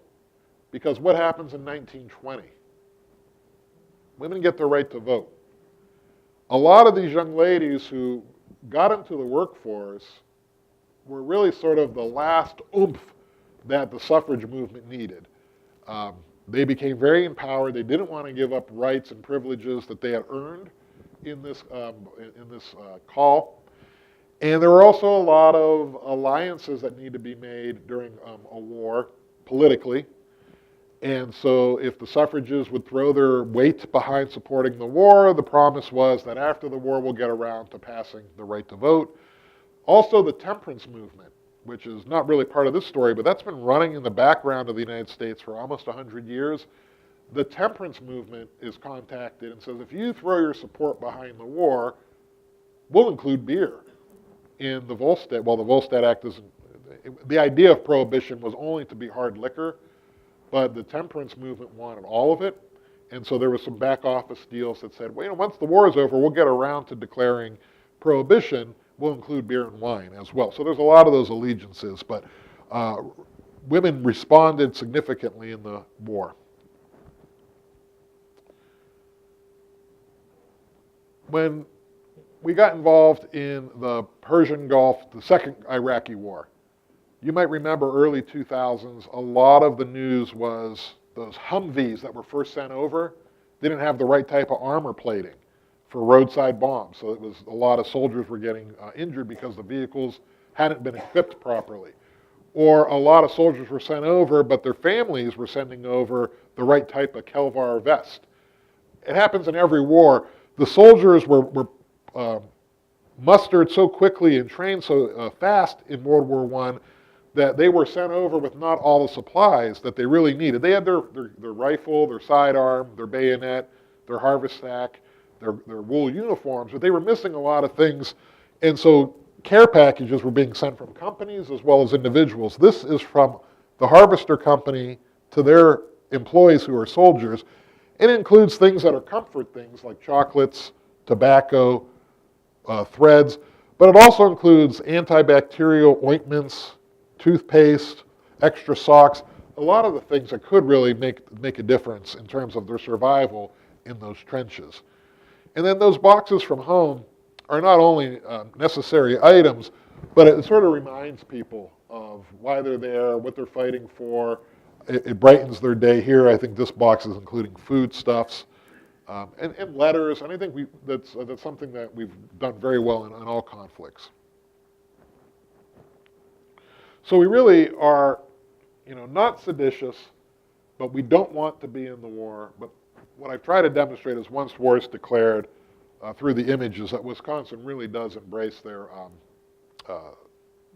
because what happens in 1920? Women get the right to vote. A lot of these young ladies who got into the workforce were really sort of the last oomph that the suffrage movement needed. They became very empowered. They didn't want to give up rights and privileges that they had earned in this call. And there were also a lot of alliances that need to be made during a war politically. And so if the suffragists would throw their weight behind supporting the war, the promise was that after the war we'll get around to passing the right to vote. Also the temperance movement, which is not really part of this story, but that's been running in the background of the United States for almost 100 years. The temperance movement is contacted and says, if you throw your support behind the war, we'll include beer in the Volstead. Well, the Volstead Act isn't, the idea of prohibition was only to be hard liquor, but the temperance movement wanted all of it. And so there was some back office deals that said, well, once the war is over, we'll get around to declaring prohibition. We'll include beer and wine as well. So there's a lot of those allegiances, but women responded significantly in the war. When we got involved in the Persian Gulf, the second Iraqi war, you might remember early 2000s, a lot of the news was those Humvees that were first sent over didn't have the right type of armor plating for roadside bombs. So it was a lot of soldiers were getting injured because the vehicles hadn't been equipped properly. Or a lot of soldiers were sent over, but their families were sending over the right type of Kelvar vest. It happens in every war. The soldiers were mustered so quickly and trained so fast in World War I that they were sent over with not all the supplies that they really needed. They had their rifle, their sidearm, their bayonet, their harvest sack, their wool uniforms, but they were missing a lot of things. And so care packages were being sent from companies as well as individuals. This is from the harvester company to their employees who are soldiers. It includes things that are comfort things like chocolates, tobacco, threads, but it also includes antibacterial ointments, toothpaste, extra socks, a lot of the things that could really make a difference in terms of their survival in those trenches. And then those boxes from home are not only necessary items, but it sort of reminds people of why they're there, what they're fighting for. It brightens their day here. I think this box is including foodstuffs and letters, and I think that's something that we've done very well in all conflicts. So we really are, not seditious, but we don't want to be in the war. But what I've tried to demonstrate is once war is declared through the images that Wisconsin really does embrace their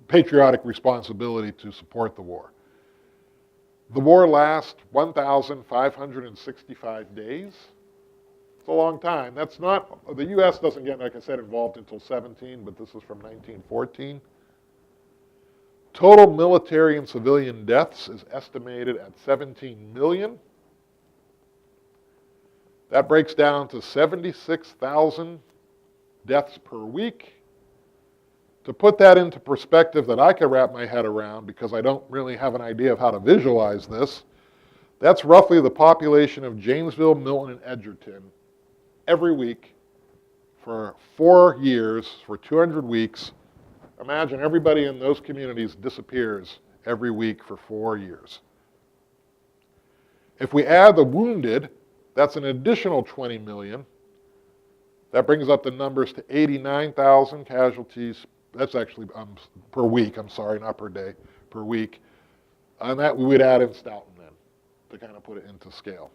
patriotic responsibility to support the war. The war lasts 1,565 days. It's a long time. That's not, the U.S. doesn't get, like I said, involved until 17, but this is from 1914. Total military and civilian deaths is estimated at 17 million. That breaks down to 76,000 deaths per week. To put that into perspective that I can wrap my head around, because I don't really have an idea of how to visualize this, that's roughly the population of Janesville, Milton, and Edgerton every week for 4 years, for 200 weeks. Imagine everybody in those communities disappears every week for 4 years. If we add the wounded, that's an additional 20 million. That brings up the numbers to 89,000 casualties. That's actually per week, I'm sorry, not per day, per week. And that we would add in Stoughton then, to kind of put it into scale.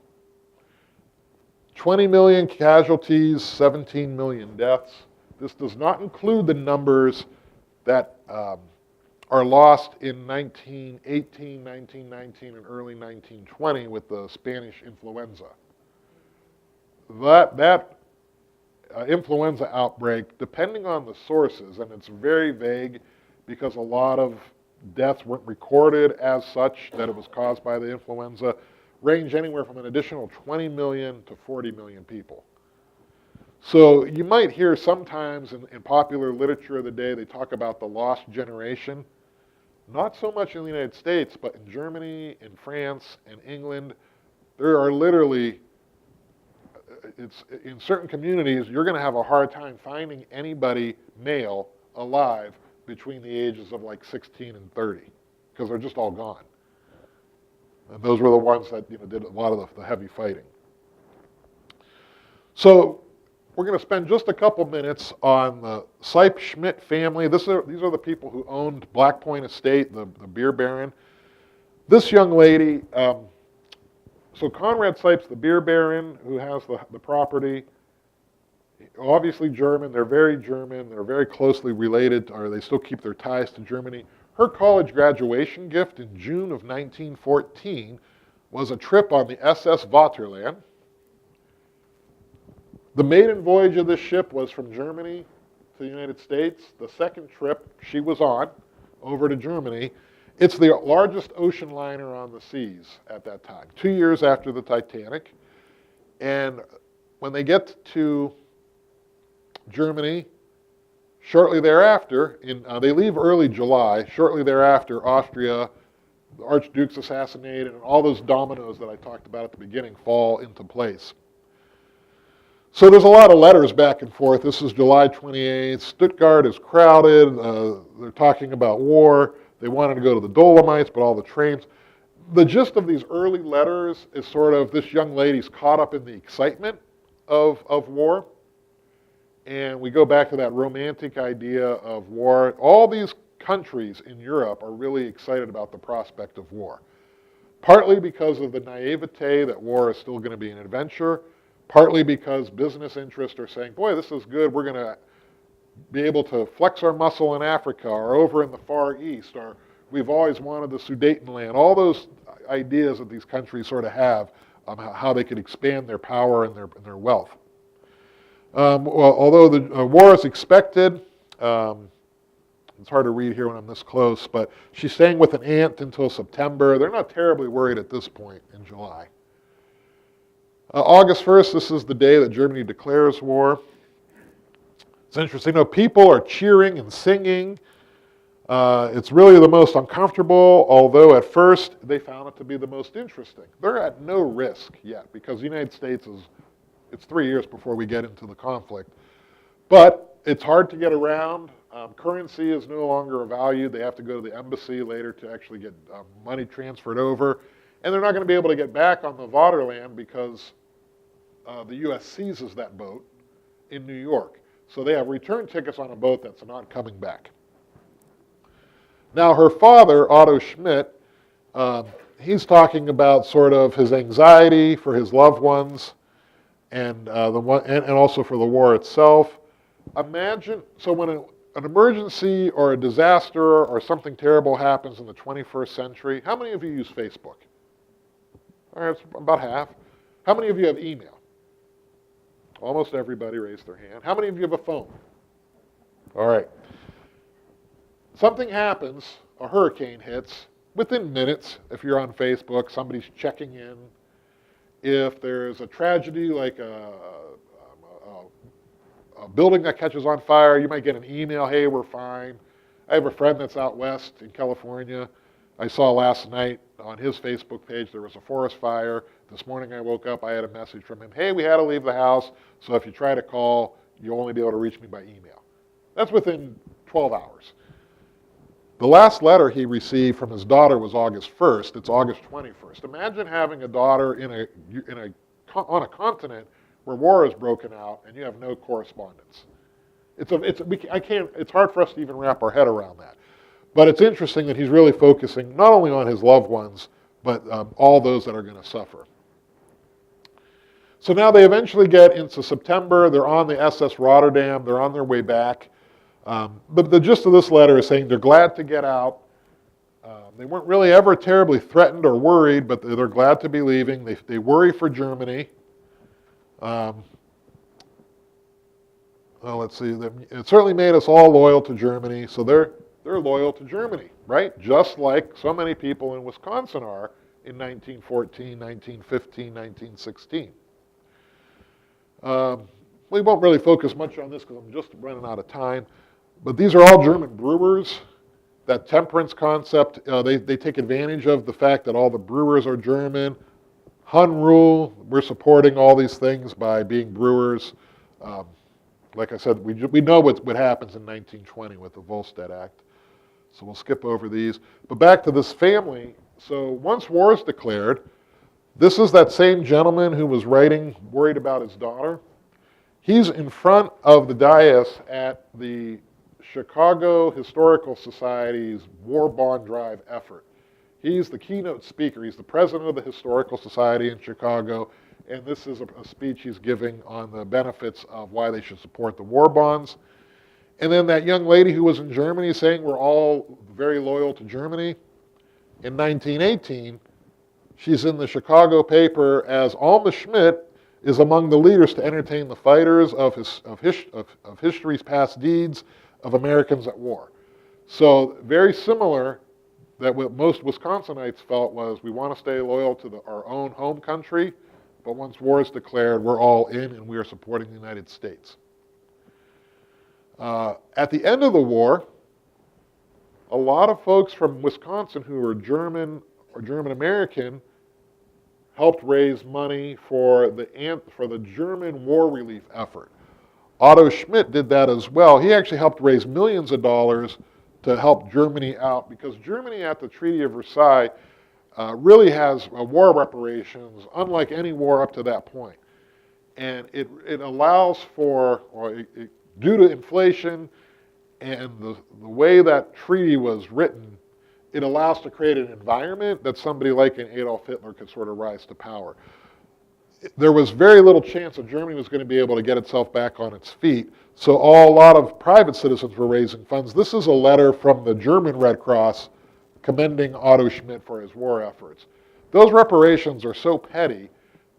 20 million casualties, 17 million deaths. This does not include the numbers that are lost in 1918, 1919, and early 1920 with the Spanish influenza. That influenza outbreak, depending on the sources, and it's very vague because a lot of deaths weren't recorded as such that it was caused by the influenza, range anywhere from an additional 20 million to 40 million people. So you might hear sometimes in popular literature of the day, they talk about the lost generation. Not so much in the United States, but in Germany, in France, and England, there are literally, in certain communities, you're going to have a hard time finding anybody male alive between the ages of like 16 and 30, because they're just all gone. And those were the ones that did a lot of the heavy fighting. So we're going to spend just a couple minutes on the Schmidt family. These are the people who owned Black Point Estate, the beer baron. This young lady, so Conrad Sipes, the beer baron who has the property, obviously German. They're very German. They're very closely related, or they still keep their ties to Germany. Her college graduation gift in June of 1914 was a trip on the SS Vaterland. The maiden voyage of this ship was from Germany to the United States. The second trip she was on, over to Germany. It's the largest ocean liner on the seas at that time, 2 years after the Titanic. And when they get to Germany, shortly thereafter, they leave early July. Shortly thereafter, Austria, the Archduke's assassinated, and all those dominoes that I talked about at the beginning fall into place. So there's a lot of letters back and forth. This is July 28th. Stuttgart is crowded. They're talking about war. They wanted to go to the Dolomites, but all the trains. The gist of these early letters is sort of this young lady's caught up in the excitement of war. And we go back to that romantic idea of war. All these countries in Europe are really excited about the prospect of war. Partly because of the naivete that war is still going to be an adventure, partly because business interests are saying, boy, this is good, we're going to be able to flex our muscle in Africa or over in the Far East, or we've always wanted the Sudetenland. All those ideas that these countries sort of have on how they could expand their power and their wealth. Well, although the war is expected, it's hard to read here when I'm this close, but she's staying with an aunt until September. They're not terribly worried at this point in July. August 1st, this is the day that Germany declares war. It's interesting. People are cheering and singing. It's really the most uncomfortable, although at first they found it to be the most interesting. They're at no risk yet because the United States it's 3 years before we get into the conflict. But it's hard to get around. Currency is no longer a value. They have to go to the embassy later to actually get money transferred over. And they're not going to be able to get back on the Vaterland because the U.S. seizes that boat in New York. So they have return tickets on a boat that's not coming back. Now her father, Otto Schmidt, he's talking about sort of his anxiety for his loved ones and also for the war itself. Imagine, so when an emergency or a disaster or something terrible happens in the 21st century, how many of you use Facebook? All right, it's about half. How many of you have email? Almost everybody raised their hand. How many of you have a phone? All right. Something happens, a hurricane hits, within minutes, if you're on Facebook, somebody's checking in. If there's a tragedy like a building that catches on fire, you might get an email, hey, we're fine. I have a friend that's out west in California. I saw last night on his Facebook page there was a forest fire. This morning I woke up, I had a message from him, hey, we had to leave the house, so if you try to call, you'll only be able to reach me by email. That's within 12 hours. The last letter he received from his daughter was August 1st. It's August 21st. Imagine having a daughter on a continent where war has broken out and you have no correspondence. It's hard for us to even wrap our head around that. But it's interesting that he's really focusing not only on his loved ones, but all those that are going to suffer. So now they eventually get into September. They're on the SS Rotterdam. They're on their way back. But the gist of this letter is saying they're glad to get out. They weren't really ever terribly threatened or worried, but they're glad to be leaving. They worry for Germany. Well, let's see. It certainly made us all loyal to Germany, so they're loyal to Germany, right? Just like so many people in Wisconsin are in 1914, 1915, 1916. We won't really focus much on this because I'm just running out of time. But these are all German brewers. That temperance concept, they take advantage of the fact that all the brewers are German. Hun rule, we're supporting all these things by being brewers. Like I said, we know what happens in 1920 with the Volstead Act. So we'll skip over these. But back to this family. So once war is declared, this is that same gentleman who was writing, worried about his daughter. He's in front of the dais at the Chicago Historical Society's War Bond Drive effort. He's the keynote speaker. He's the president of the Historical Society in Chicago, and this is a speech he's giving on the benefits of why they should support the war bonds. And then that young lady who was in Germany saying we're all very loyal to Germany, in 1918, she's in the Chicago paper as Alma Schmidt is among the leaders to entertain the fighters of history's past deeds of Americans at war. So very similar that what most Wisconsinites felt was we want to stay loyal to our own home country, but once war is declared, we're all in and we are supporting the United States. At the end of the war, a lot of folks from Wisconsin who were German or German American helped raise money for the German war relief effort. Otto Schmidt did that as well. He actually helped raise millions of dollars to help Germany out because Germany at the Treaty of Versailles really has war reparations unlike any war up to that point. And it allows for, due to inflation and the way that treaty was written, it allows to create an environment that somebody like an Adolf Hitler could sort of rise to power. there was very little chance that Germany was going to be able to get itself back on its feet. So a lot of private citizens were raising funds. This is a letter from the German Red Cross commending Otto Schmidt for his war efforts. Those reparations are so petty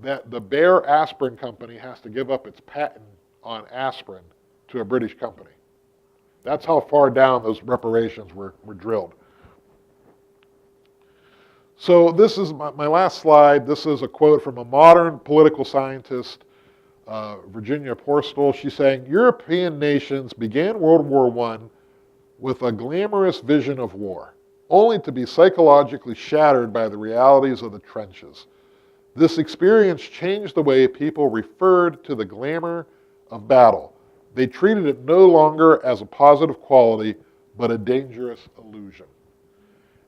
that the Bayer Aspirin Company has to give up its patent on aspirin to a British company. That's how far down those reparations were drilled. So this is my last slide. This is a quote from a modern political scientist, Virginia Porstall. She's saying, European nations began World War I with a glamorous vision of war, only to be psychologically shattered by the realities of the trenches. This experience changed the way people referred to the glamour of battle. They treated it no longer as a positive quality, but a dangerous illusion.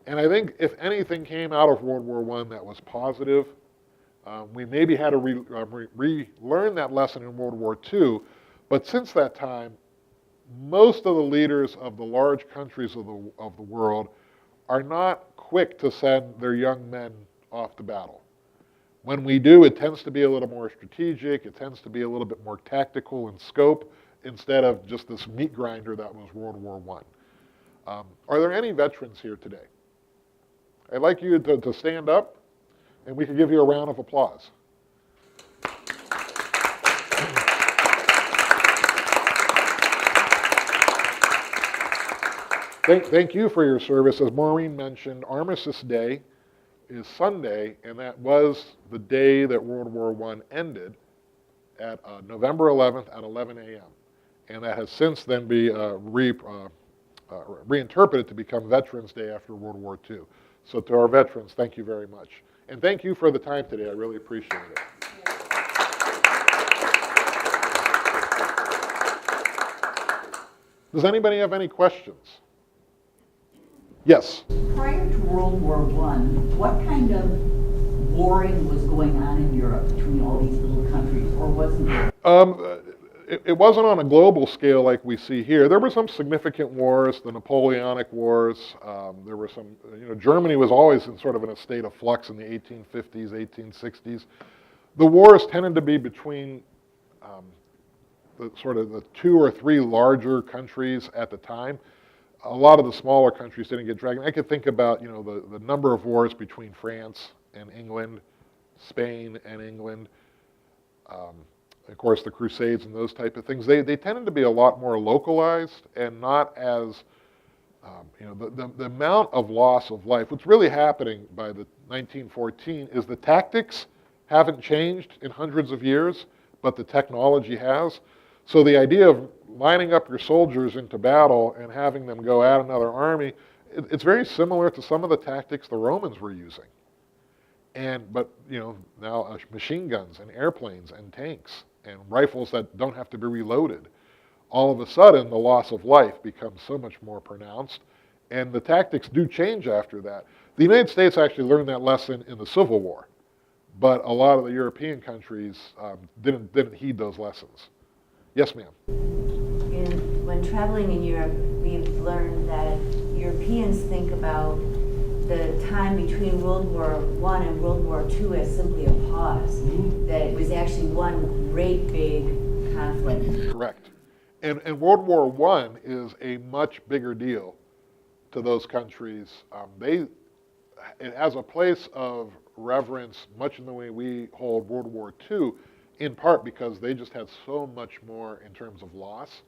And I think if anything came out of World War I that was positive, we maybe had to relearn that lesson in World War II, but since that time, most of the leaders of the large countries of the world are not quick to send their young men off to battle. When we do, it tends to be a little more strategic, it tends to be a little bit more tactical in scope, instead of just this meat grinder that was World War I. Are there any veterans here today? I'd like you to stand up, and we can give you a round of applause. Thank you for your service. As Maureen mentioned, Armistice Day is Sunday, and that was the day that World War I ended at November 11th at 11 a.m. And that has since then been reinterpreted to become Veterans Day after World War II. So to our veterans, thank you very much. And thank you for the time today. I really appreciate it. Does anybody have any questions? Yes? Prior to World War I, what kind of warring was going on in Europe between all these little countries, or wasn't there? It wasn't on a global scale like we see here. There were some significant wars, the Napoleonic Wars. There were some, Germany was always in sort of in a state of flux in the 1850s, 1860s. The wars tended to be between the two or three larger countries at the time. A lot of the smaller countries didn't get dragged. I could think about, the number of wars between France and England, Spain and England. Of course, the Crusades and those type of things, they tended to be a lot more localized and not as, the amount of loss of life. What's really happening by the 1914 is the tactics haven't changed in hundreds of years, but the technology has. So the idea of lining up your soldiers into battle and having them go at another army, it's very similar to some of the tactics the Romans were using. But now machine guns and airplanes and tanks and rifles that don't have to be reloaded. All of a sudden, the loss of life becomes so much more pronounced, and the tactics do change after that. The United States actually learned that lesson in the Civil War, but a lot of the European countries didn't heed those lessons. Yes, ma'am. When traveling in Europe, we've learned that Europeans think about the time between World War I and World War II as simply a pause, that it was actually one great big conflict. Correct. And World War I is a much bigger deal to those countries. It has a place of reverence, much in the way we hold World War II, in part because they just had so much more in terms of loss.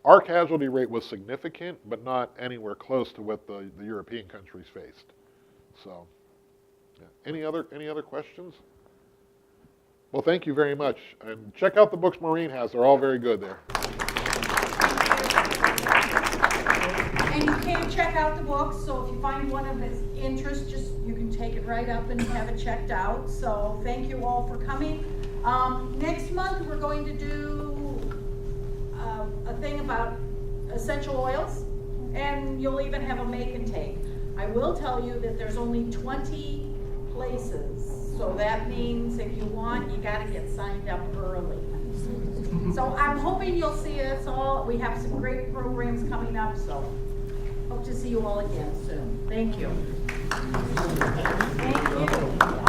Our casualty rate was significant, but not anywhere close to what the European countries faced. So, yeah. Any other questions? Well, thank you very much. And check out the books Maureen has. They're all very good there. And you can check out the books, so if you find one of its interest, you can take it right up and have it checked out. So thank you all for coming. Next month we're going to do a thing about essential oils, and you'll even have a make and take. I will tell you that there's only 20 places, so that means if you want, you got to get signed up early. So I'm hoping you'll see us all. We have some great programs coming up, so hope to see you all again soon. Thank you. Thank you.